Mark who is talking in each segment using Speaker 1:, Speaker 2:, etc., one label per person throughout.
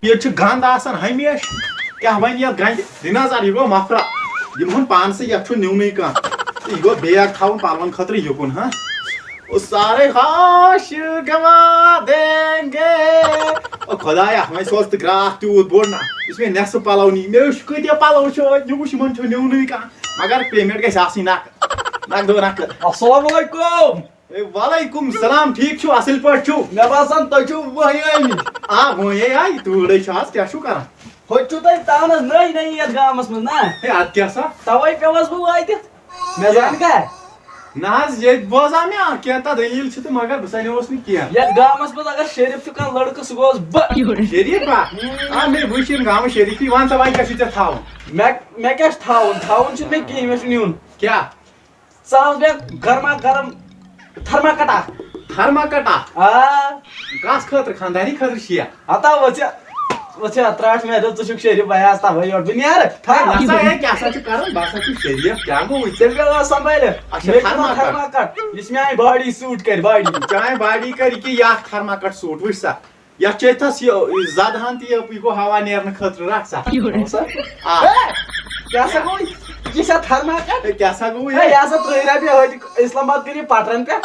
Speaker 1: ये गंद आसान हमेश क्या वन ये गंद दिनाजार यह गो मफरा यह पान से यह नुन कह यह गो बैग थवन पलवन खतर युकुन हाँ सारे हाश गवा देंगे खुदाया वह सोच तो ग्राह तूत बोड़ ना इसमें नेस पलव नी मे कत पलव यह नुन कह मगर पेमेंट गई नक दो नक
Speaker 2: अस्सलाम वालेकुम
Speaker 1: वालेकुम सलाम ठीक छु असल पट छु
Speaker 2: मे बासान तुम वही आमि
Speaker 1: आ वही आई तूड़े आज क्या कर
Speaker 2: होचु तुम तान नई नई ये गामस में ना
Speaker 1: अद क्या
Speaker 2: तवे पेवस बह वात मे जान क्या
Speaker 1: नाज ये बोजा मे क्या दलील तो मगर बह सनोस
Speaker 2: ये गामस में अगर शरीफ कह लड़क सह गोस
Speaker 1: शरीफ आ मे वुन गाम शरीफी वन सा वह क्या थावन
Speaker 2: मे क्या थावन मे कह मे नुन
Speaker 1: क्या
Speaker 2: सह मे गर्मा गर्म थर्माकटा
Speaker 1: थर्माकटा
Speaker 2: आ
Speaker 1: कस खतर खानदानी खतर शिया
Speaker 2: अता वचा त्राट में तो तुक शरीफ भाई आस्ता भाई और बिनियार
Speaker 1: नसा है क्या सा कर बासा तू शरीफ क्या गो
Speaker 2: चल गया संभाल अच्छा थर्माकट इसमें आई बॉडी सूट कर बॉडी
Speaker 1: चाहे बॉडी कर कि या थर्माकट सूट वुछ सा या चेथस जदहान ती गो हवा नेरन खतर रख सा आ
Speaker 2: क्या सा गो ये थर्माकट
Speaker 1: क्या सा गो
Speaker 2: ये सा 3 रुपये इस्लामाबाद के पटरन पे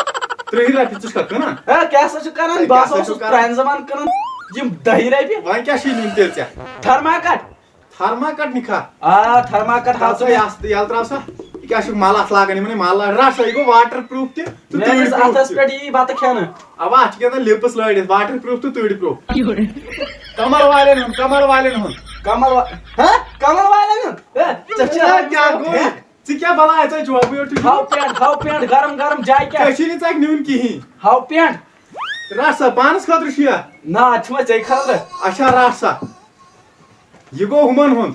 Speaker 1: 3 रुपये तुस कन
Speaker 2: क्या सा करन बासा प्रान जमान करन जिम 10 रुपये
Speaker 1: वह क्या नुन तेल चे थर्माकट निखा
Speaker 2: आ थर्माकट हाथ
Speaker 1: यल त्राव सा क्या माल अथ लागान माल रट सा यह वाटर प्रूफ
Speaker 2: अथस पे यी बत खेन
Speaker 1: अब अत क्या लिप्स लड़ित वाटर प्रूफ तो तूड़ प्रूफ कमर वाले
Speaker 2: कमल वाले
Speaker 1: क्या बला हाउ
Speaker 2: पेंट गरम गरम जाय क्या
Speaker 1: नुन कहीं
Speaker 2: हाउ पेंट
Speaker 1: रट सा पानस खतर
Speaker 2: ना चे खतर
Speaker 1: अच्छा रट सा यह गो हुमन हुन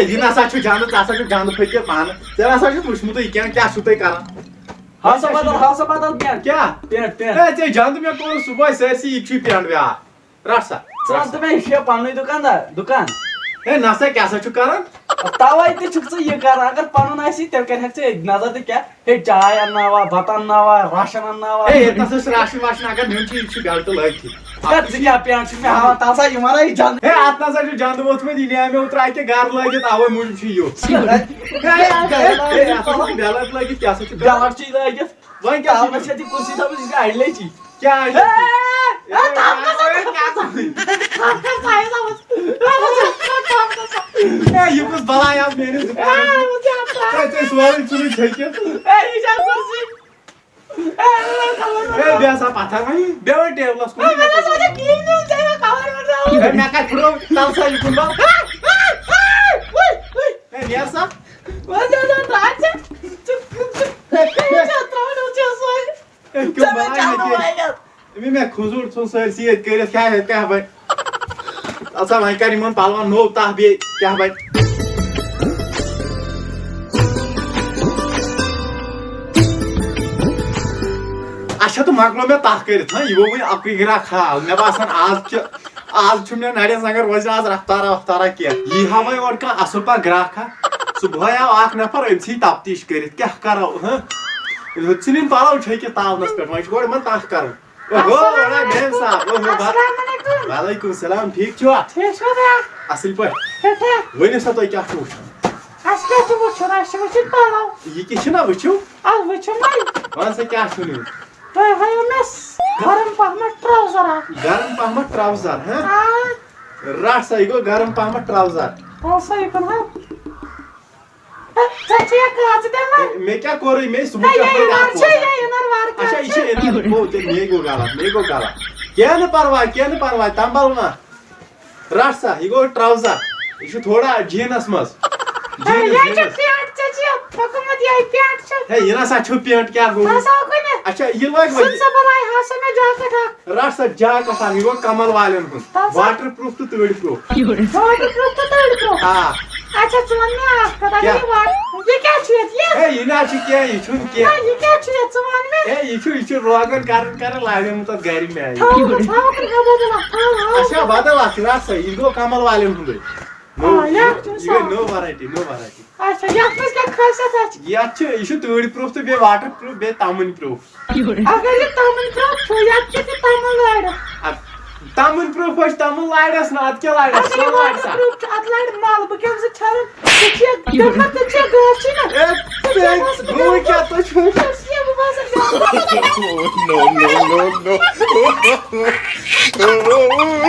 Speaker 1: यह नसा जान जान फट पान ऐ नसा वुचमुत क्या कर क्या पेंट जान मे कोर सुबह सरसी यह पेंट व्याह रट सा
Speaker 2: पन दुकान
Speaker 1: है नसा क्या कर
Speaker 2: तवे तह कर अगर पन तेल कर नजर तो क्या हे चाय अन्नावा बत अन्नावा राशन अन्नावा
Speaker 1: राशन वाशन अगर नुन बेल्ट लगित
Speaker 2: क्या पेंट मे हां तसा जान
Speaker 1: अत नसा जंद वोथमुत यह न्या मे त्र गार लगित अवे मूजूब बेलट लगित क्या
Speaker 2: बेलट लगित
Speaker 1: वह क्या
Speaker 2: कुर्सी थी अड़ले
Speaker 1: क्या यह कुछ बला मेरे सोरे चुन छकित बेसा पत्थर वही बेवर टेबलस को मैं का थोड़ा तल सा युकुन बा ए नियासा क्यों बना मैं खुजूर सुन सर सीत कर क्या भाई अच्छा वह कर इन पलवन नो तह बे क्या भाई अच्छा तो मकलो मे तह कर यह गो वो अक गिरा खाल मे बासान आज मे नड़स अगर वज आज रफ्तारा क्या यह हा वह और कह असल पा ग्राखा सुबह आव अख नफर अम तफ्तीश कर क्या करो इन पलव छक तावनस पे वह गोड़ मन तह कर वालेकुम सलाम ठीक छो असल पे वन सा तुम क्या यह वुचु वन सा क्या
Speaker 3: गरम पहमत
Speaker 1: ट्राउजर रट सा यह गो गरम पहमत ट्राउजर मैं क्या कर रही मैं सुबह अच्छा ये गो गाला क्या न परवाह तंबल ना रट सा यह गो ट्राउजर यह थोड़ा जीनस मज यह सा पेंट क्या गो अच्छा यह लग रट सा जैकेट यह गो कमल वालन वाटर प्रूफ तो तूड़ प्रूफ हाँ
Speaker 3: अच्छा चुन में क्या ये क्या चीज
Speaker 1: ए ये ना क्या ये छुन क्या
Speaker 3: ये क्या चीज चुन में
Speaker 1: ए ये रोगन कर लागे मत गाड़ी में आई
Speaker 3: अच्छा
Speaker 1: अच्छा बदल रट सा ये गो कमल वाले हुंदे गई नो वैरायटी
Speaker 3: अच्छा यथ मज क्या खासियत अछि
Speaker 1: ये तूड़ प्रूफ तो बे वाटर प्रूफ बे तमन प्रूफ
Speaker 3: अगर ये तमन प्रूफ छो यथ के तमन लाड़
Speaker 1: अब तमन प्रूफ है तमन लाड़स ना अद क्या लाड़स
Speaker 3: अगर वाटर प्रूफ अत लाड़ माल ब केम से छल छे दमत छे गाछ ना
Speaker 1: वो क्या तो छो
Speaker 3: ये बस
Speaker 1: no no no no